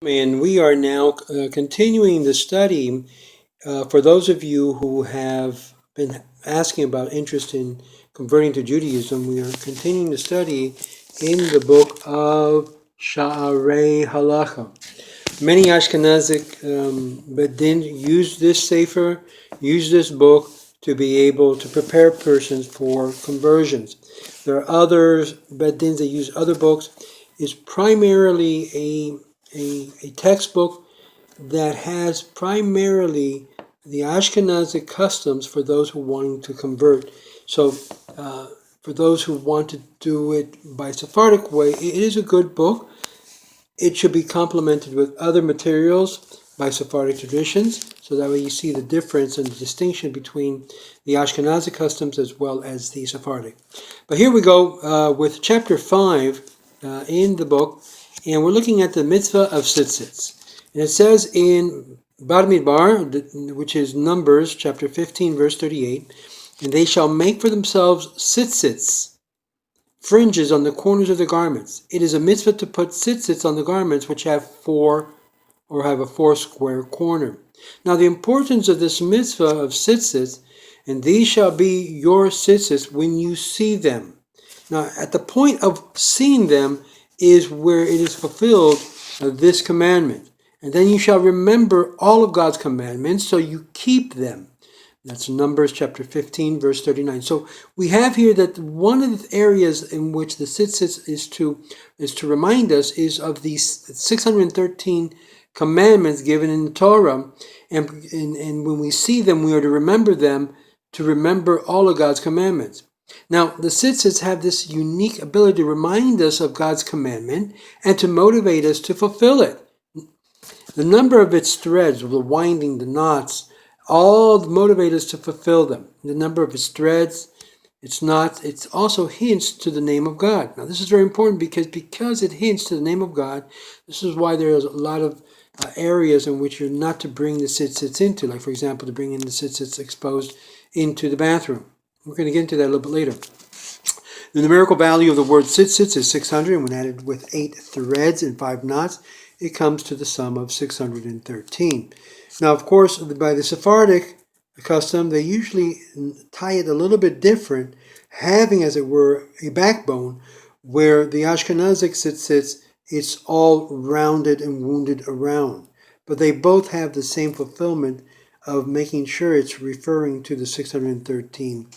And we are now continuing the study. For those of you who have been asking about interest in converting to Judaism, we are continuing the study in the book of Shaarei Halachah. Many Ashkenazic Bedin use this sefer, use this book to be able to prepare persons for conversions. There are other Bedins that use other books. It's primarily a textbook that has primarily the Ashkenazic customs for those who want to convert. So, for those who want to do it by Sephardic way, it is a good book. It should be complemented with other materials by Sephardic traditions, so that way you see the difference and the distinction between the Ashkenazi customs as well as the Sephardic. But here we go with chapter 5 in the book, and we're looking at the mitzvah of tzitzits. And it says in Bamidbar, which is Numbers chapter 15, verse 38, and they shall make for themselves tzitzits, fringes on the corners of the garments. It is a mitzvah to put tzitzits on the garments which have a four square corner. Now the importance of this mitzvah of tzitzits, and these shall be your tzitzits when you see them. Now at the point of seeing them is where it is fulfilled, this commandment. And then you shall remember all of God's commandments, so you keep them. That's Numbers chapter 15, verse 39. So we have here that one of the areas in which the tzitzits is to remind us is of these 613 commandments given in the Torah. And when we see them, we are to remember all of God's commandments. Now, the tzitzits have this unique ability to remind us of God's commandment and to motivate us to fulfill it. The number of its threads, the winding, the knots, all motivate us to fulfill them. The number of its threads, its knots, it also hints to the name of God. Now this is very important because it hints to the name of God. This is why there's a lot of areas in which you're not to bring the tzitzits into, like for example to bring in the tzitzits exposed into the bathroom. We're going to get into that a little bit later. The numerical value of the word tzitzits is 600, and when added with 8 threads and 5 knots, it comes to the sum of 613. Now, of course, by the Sephardic custom, they usually tie it a little bit different, having, as it were, a backbone, where the Ashkenazic tzitzits, it's all rounded and wounded around. But they both have the same fulfillment of making sure it's referring to the 613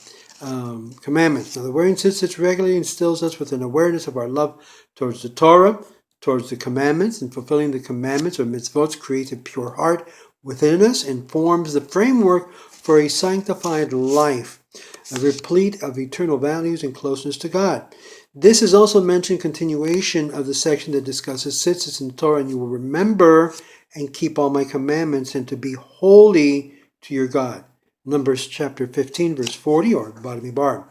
commandments. Now, the wearing tzitzits regularly instills us with an awareness of our love towards the Torah, towards the commandments, and fulfilling the commandments or mitzvot creates a pure heart within us and forms the framework for a sanctified life, replete of eternal values and closeness to God. This is also mentioned continuation of the section that discusses tzitzits in the Torah, and you will remember and keep all my commandments and to be holy to your God. Numbers chapter 15, verse 40, or Bamidbar.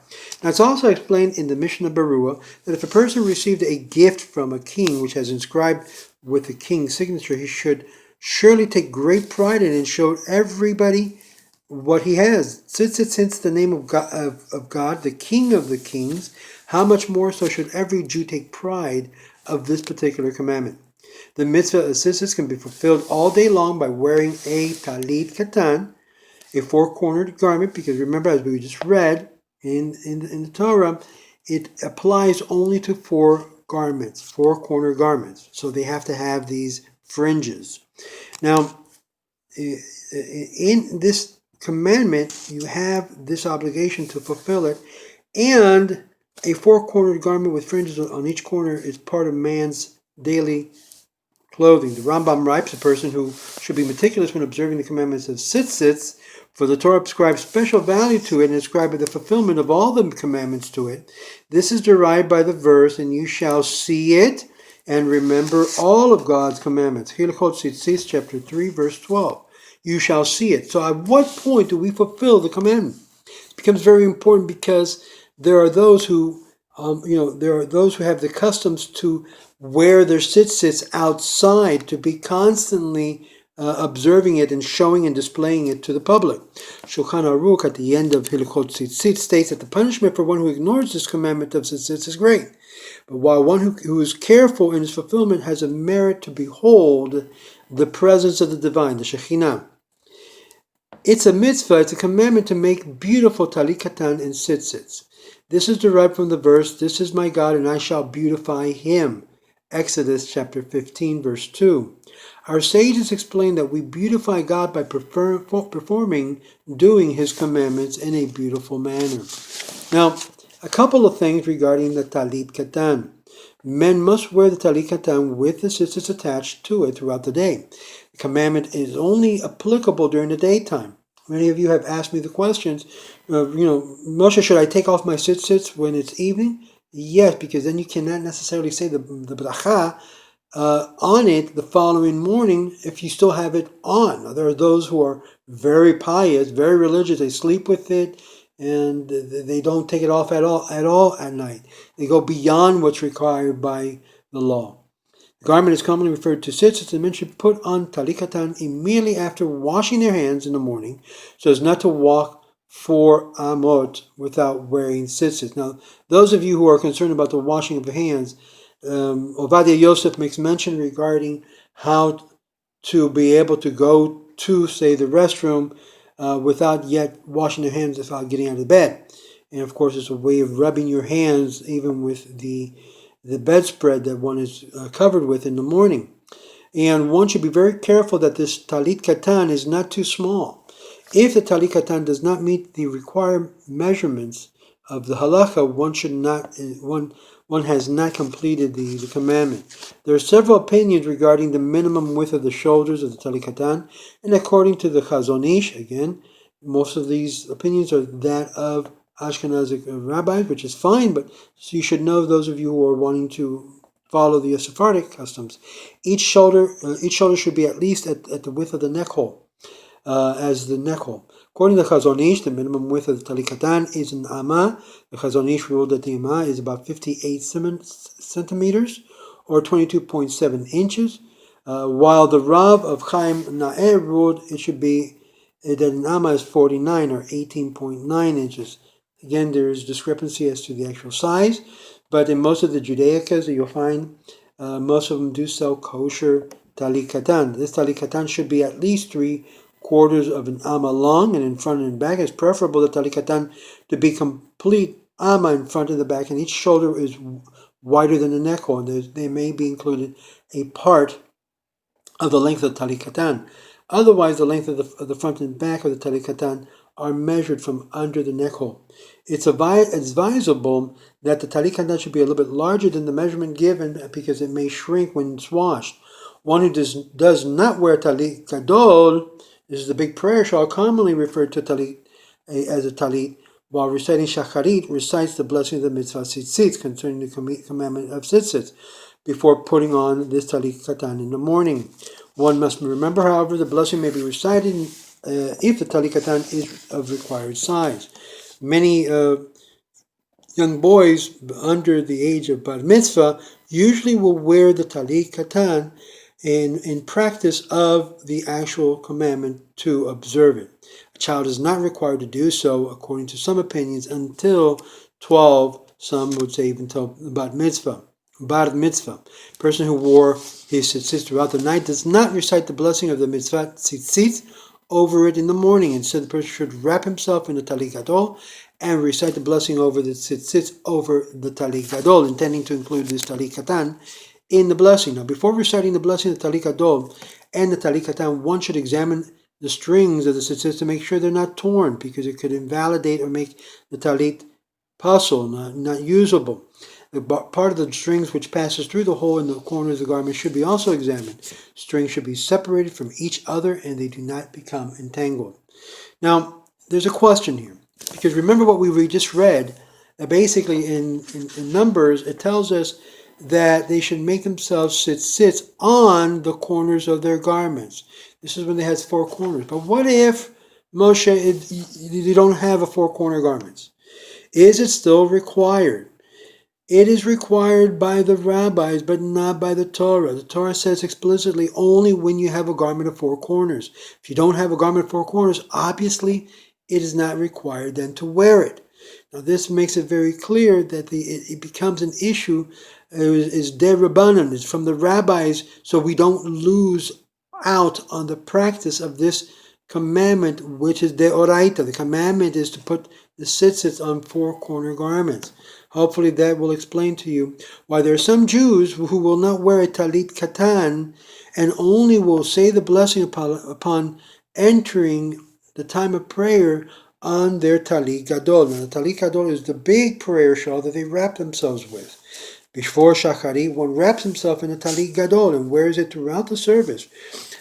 Now it's also explained in the Mishnah Berurah that if a person received a gift from a king which has inscribed with the king's signature, he should surely take great pride in it and show everybody what he has. Since it's in the name of God, the King of the kings, how much more so should every Jew take pride of this particular commandment. The mitzvah of tzitzits can be fulfilled all day long by wearing a Tallet Katan, a four-cornered garment, because remember, as we just read in the Torah, it applies only to four-corner garments. So they have to have these fringes. Now, in this commandment, you have this obligation to fulfill it, and a four-cornered garment with fringes on each corner is part of man's daily clothing. The Rambam writes, a person who should be meticulous when observing the commandments of tzitzits, for the Torah ascribes special value to it and ascribes the fulfillment of all the commandments to it. This is derived by the verse, and you shall see it and remember all of God's commandments. Halachah Tzitzit, chapter 3, verse 12. You shall see it. So at what point do we fulfill the commandment? It becomes very important because there are those who have the customs to wear their tzitzits outside, to be constantly observing it and showing and displaying it to the public. Shulchan Aruch at the end of Halachot Tzitzit states that the punishment for one who ignores this commandment of tzitzits is great. But while one who is careful in his fulfillment has a merit to behold the presence of the divine, the Shekhinah. It's a mitzvah, it's a commandment to make beautiful Tallet Katan and tzitzits. This is derived from the verse, "This is my God, and I shall beautify him." Exodus chapter 15, verse 2. Our sages explain that we beautify God by doing his commandments in a beautiful manner. Now, a couple of things regarding the Tallet Katan. Men must wear the Tallet Katan with the tzitzits attached to it throughout the day. The commandment is only applicable during the daytime. Many of you have asked me the questions, Moshe, should I take off my tzitzits when it's evening? Yes, because then you cannot necessarily say the bracha on it the following morning if you still have it on. Now, there are those who are very pious, very religious. They sleep with it, and they don't take it off at all at night. They go beyond what's required by the law. The garment is commonly referred to tzitzits, and men should put on Tallet Katan immediately after washing their hands in the morning, so as not to walk 4 amot without wearing tzitzits. Now, those of you who are concerned about the washing of the hands, Ovadia Yosef makes mention regarding how to be able to go to, say, the restroom without yet washing their hands without getting out of bed. And of course, it's a way of rubbing your hands even with the bedspread that one is covered with in the morning. And one should be very careful that this Tallet Katan is not too small. If the Tallet Katan does not meet the required measurements of the Halachah, one has not completed the commandment. There are several opinions regarding the minimum width of the shoulders of the Tallet Katan, and according to the Chazon Ish, again, most of these opinions are that of Ashkenazic rabbis, which is fine, but you should know, those of you who are wanting to follow the Sephardic customs, each shoulder should be at least at the width of the neck hole, as the neck hole. According to Chazon Ish, the minimum width of the Tallet Katan is an amma. The Chazon Ish ruled that the amma is about 58 centimeters, or 22.7 inches, while the Rav of Chaim Na'er ruled it should be that an amma is 49 or 18.9 inches. Again, there is discrepancy as to the actual size, but in most of the Judaicas that you'll find, most of them do sell kosher Tallet Katan. This Tallet Katan should be at least 3/4 of an amma long, and in front and back. It's preferable the Tallet Katan to be complete amma in front and the back, and each shoulder is wider than the neck hole. There may be included a part of the length of the Tallet Katan. Otherwise, the length of the front and back of the Tallet Katan are measured from under the neck hole. It's advisable that the Tallet Katan should be a little bit larger than the measurement given, because it may shrink when it's washed. One who does not wear Tallet Gadol, this is the big prayer shawl commonly referred to as a Tallit, while reciting Shacharit, recites the blessing of the mitzvah tzitzit concerning the commandment of tzitzit before putting on this Tallet Katan in the morning. One must remember, however, the blessing may be recited if the Tallet Katan is of required size. Many young boys under the age of bar mitzvah usually will wear the Tallet Katan in practice of the actual commandment to observe it. A child is not required to do so, according to some opinions, until 12, some would say even until bar mitzvah. Person who wore his tzitzit throughout the night does not recite the blessing of the mitzvah tzitzit over it in the morning. Instead, the person should wrap himself in the Tallet Gadol and recite the blessing over the tzitzit over the Tallet Gadol, intending to include this Tallet Katan in the blessing. Now, before reciting the blessing of the Tallet Gadol and the Tallet Katan, one should examine the strings of the tzitzit to make sure they're not torn, because it could invalidate or make the Tallit pasul, not usable. The part of the strings which passes through the hole in the corner of the garment should be also examined. Strings should be separated from each other, and they do not become entangled. Now, there's a question here, because remember what we just read, that basically in Numbers, it tells us that they should make themselves tzitzits on the corners of their garments. This is when they had 4 corners. But what if, Moshe, you don't have a 4-corner garments? Is it still required? It is required by the rabbis, but not by the Torah. The Torah says explicitly only when you have a garment of 4 corners. If you don't have a garment of 4 corners, obviously it is not required then to wear it. Now, this makes it very clear that it becomes an issue is derabanan, it's from the rabbis, so we don't lose out on the practice of this commandment, which is deoraita. The commandment is to put the tzitzits on four corner garments. Hopefully that will explain to you why there are some Jews who will not wear a Tallet Katan and only will say the blessing upon entering the time of prayer on their Tallet Gadol. Now, the Tallet Gadol is the big prayer shawl that they wrap themselves with. Before Shaarei, one wraps himself in a Tallet Gadol and wears it throughout the service.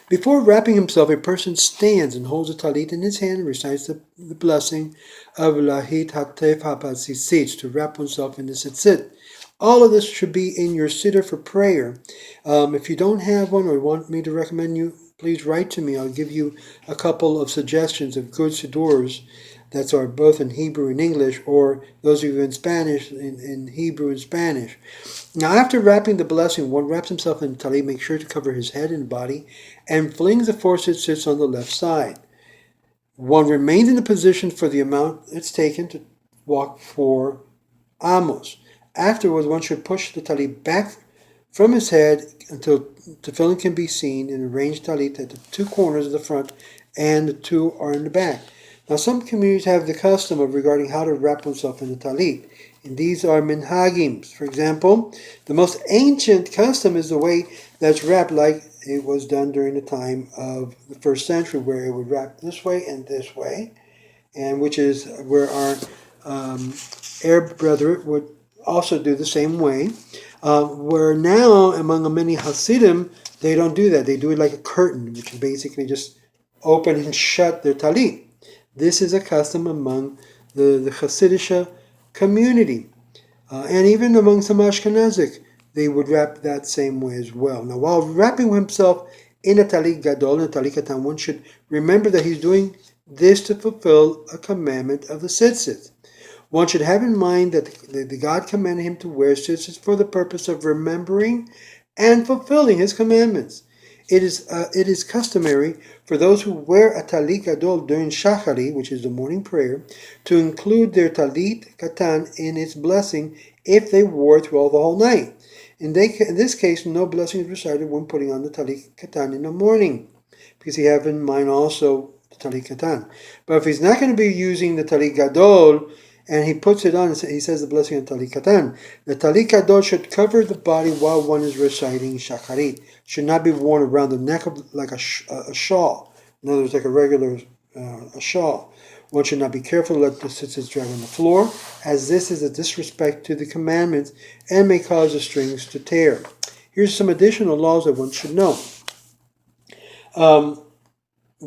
Before wrapping himself, a person stands and holds a talit in his hand and recites the blessing of lahit hatef ha-tzitzit, to wrap oneself in the tzitzit. All of this should be in your siddur for prayer. If you don't have one or want me to recommend you, please write to me. I'll give you a couple of suggestions of good siddurs that are both in Hebrew and English, or those of you in Spanish, in Hebrew and Spanish. Now, after wrapping the blessing, one wraps himself in talit, makes sure to cover his head and body, and flings the four tzitzits on the left side. One remains in the position for the amount it's taken to walk 4 amos. Afterwards, one should push the talit back from his head until the filling can be seen, and arrange talit at the 2 corners of the front, and the 2 are in the back. Now, some communities have the custom of regarding how to wrap oneself in the talit, and these are minhagim. For example, the most ancient custom is the way that's wrapped, like it was done during the time of the first century, where it would wrap this way and this way, and which is where our Arab brother would also do the same way. Where now, among many Hasidim, they don't do that. They do it like a curtain, which is basically just open and shut their talit. This is a custom among the Hasidic community. And even among some Ashkenazic, they would wrap that same way as well. Now, while wrapping himself in a Tallet Gadol and a Tallet Katan, one should remember that he's doing this to fulfill a commandment of the tzitzit. One should have in mind that the God commanded him to wear tzitzit for the purpose of remembering and fulfilling his commandments. It is customary for those who wear a Tallet Gadol during Shaarei, which is the morning prayer, to include their Tallet Katan in its blessing if they wore it throughout the whole night. In this case, no blessing is recited when putting on the Tallet Katan in the morning, because you have in mind also the Tallet Katan. But if he's not going to be using the Tallet Gadol, and he puts it on, he says the blessing of Tallet Katan. The Tallet Gadol should cover the body while one is reciting Shaarei. Should not be worn around the neck like a shawl. In other words, like a regular a shawl. One should not be careful to let the tzitzits drag on the floor, as this is a disrespect to the commandments and may cause the strings to tear. Here's some additional laws that one should know.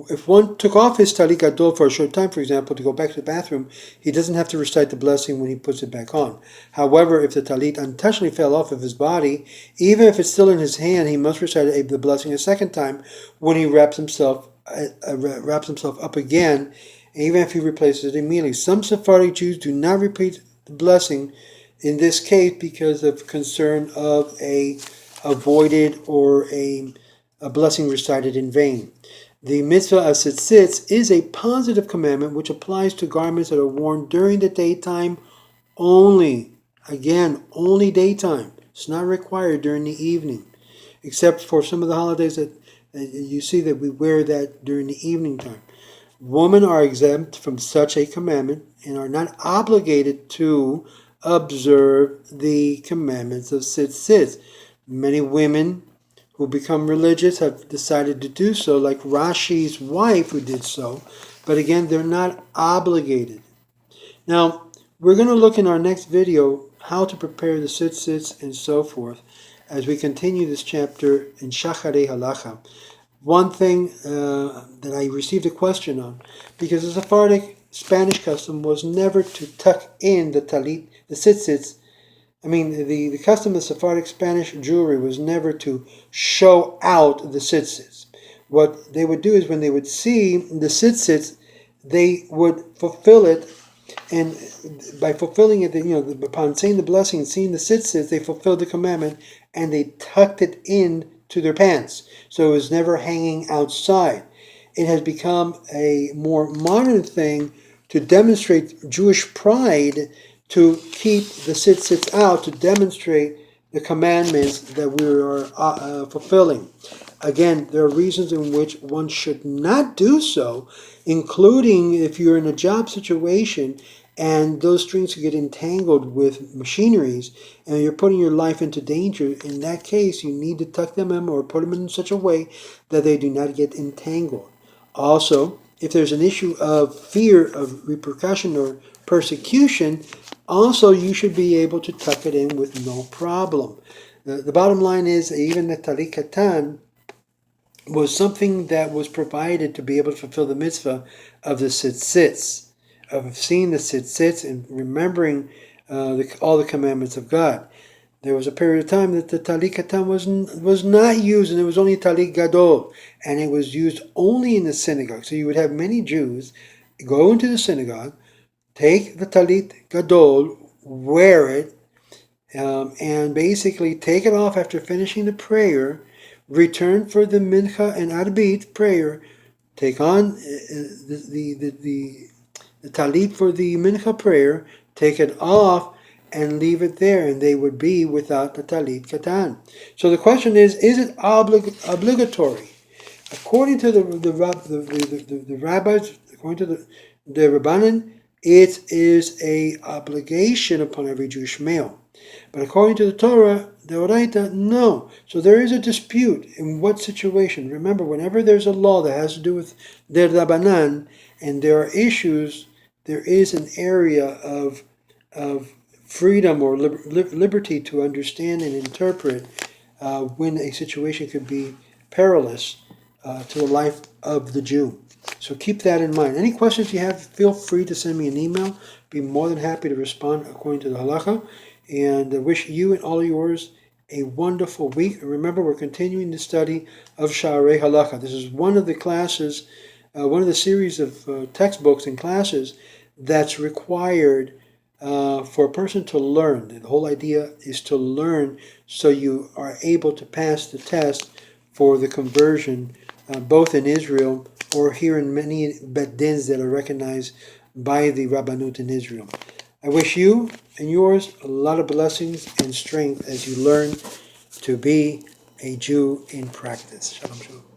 If one took off his Tallet Gadol for a short time, for example, to go back to the bathroom, he doesn't have to recite the blessing when he puts it back on. However, if the Tallit unintentionally fell off of his body, even if it's still in his hand, he must recite the blessing a second time when he wraps himself up again, even if he replaces it immediately. Some Sephardic Jews do not repeat the blessing in this case because of concern of a avoided or a blessing recited in vain. The mitzvah of tzitzits is a positive commandment which applies to garments that are worn during the daytime only. Again, only daytime. It's not required during the evening, except for some of the holidays that you see that we wear that during the evening time. Women are exempt from such a commandment and are not obligated to observe the commandments of tzitzit. Many women who become religious have decided to do so, like Rashi's wife who did so, but again, they're not obligated. Now, we're going to look in our next video how to prepare the tzitzits and so forth as we continue this chapter in Shaarei Halachah. One thing that I received a question on, because the Sephardic Spanish custom was never to tuck in the talit, the tzitzits. The custom of Sephardic Spanish jewelry was never to show out the tzitzits. What they would do is when they would see the tzitzits, they would fulfill it, and by fulfilling it, upon saying the blessing and seeing the tzitzits, they fulfilled the commandment, and they tucked it in to their pants. So it was never hanging outside. It has become a more modern thing to demonstrate Jewish pride, to keep the tzitzits out, to demonstrate the commandments that we are fulfilling. Again, there are reasons in which one should not do so, including if you're in a job situation and those strings get entangled with machineries and you're putting your life into danger. In that case, you need to tuck them in or put them in such a way that they do not get entangled. Also, if there's an issue of fear of repercussion or persecution, also you should be able to tuck it in with no problem. The bottom line is even the Tallet Katan was something that was provided to be able to fulfill the mitzvah of the tzitzits, of seeing the tzitzits and remembering all the commandments of God. There was a period of time that the Tallet Katan was not used, and it was only Tallet Gadol, and it was used only in the synagogue. So you would have many Jews go into the synagogue, take the Tallet Gadol, wear it, and basically take it off after finishing the prayer, return for the Mincha and Arbit prayer, take on the Talit for the Mincha prayer, take it off, and leave it there, and they would be without the Tallet Katan. So the question is it obligatory? According to the rabbis, according to the Rabbanan, it is a obligation upon every Jewish male. But according to the Torah, the Oraita, no. So there is a dispute in what situation. Remember, whenever there's a law that has to do with the Rabbanan, and there are issues, there is an area of freedom or liberty to understand and interpret when a situation could be perilous to the life of the Jew. So keep that in mind. Any questions you have, feel free to send me an email. Be more than happy to respond according to the Halachah. And I wish you and all yours a wonderful week. And remember, we're continuing the study of Shaarei Halachah. This is one of the classes, one of the series of textbooks and classes that's required for a person to learn. The whole idea is to learn so you are able to pass the test for the conversion, both in Israel or here in many Bet Dins that are recognized by the Rabbanut in Israel. I wish you and yours a lot of blessings and strength as you learn to be a Jew in practice. Shalom, shalom.